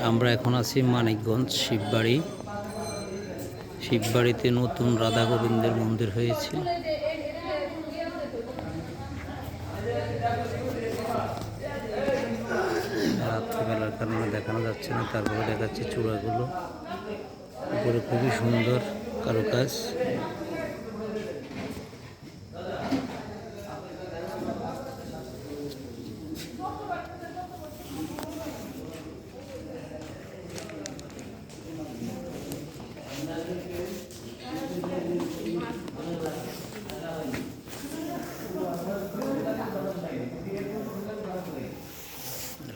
আমরা এখন আছি মানিকগঞ্জ শিববাড়ি। শিববাড়িতে নতুন রাধা গোবিন্দের মন্দির হয়েছে। রাত্রিবেলার কারণে দেখানো যাচ্ছে না, তারপরে দেখাচ্ছে চূড়াগুলো। উপরে খুবই সুন্দর কারুকাজ।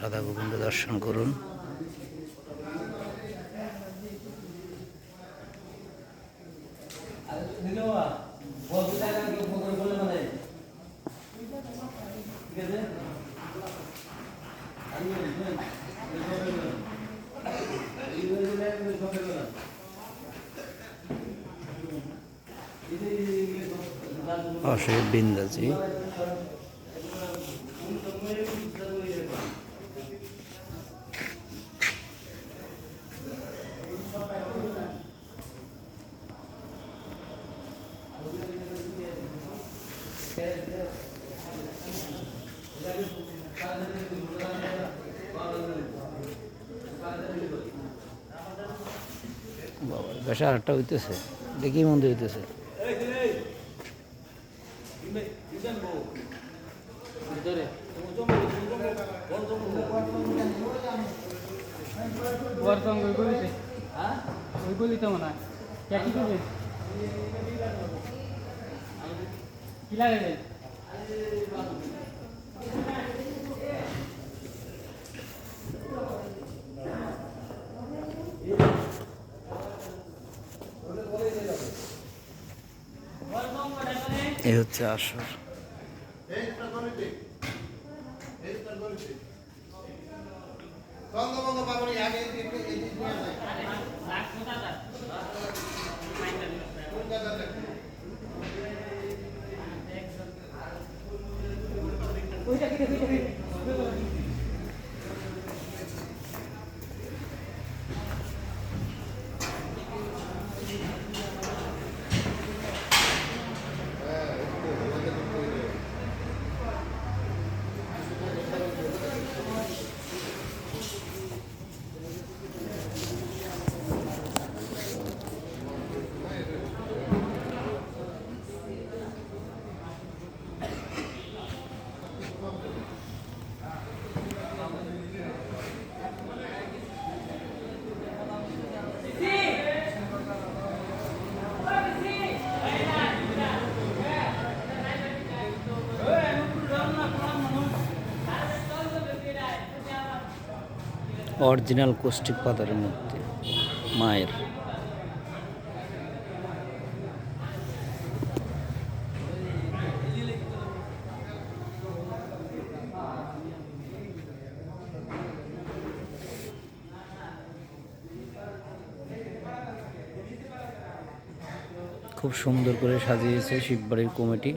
রাধা গোবিন্দ দর্শন করুন। অশোক বিন্দাজি বাবা বেশ আরেকটা হইতেছে, দেখি মন্দির হইতেছে। এই হচ্ছে আসর। অরিজিনাল কৌষ্টিক পাথরের মূর্তি মায়ের। খুব সুন্দর করে সাজিয়েছে শিববাড়ির কমিটি।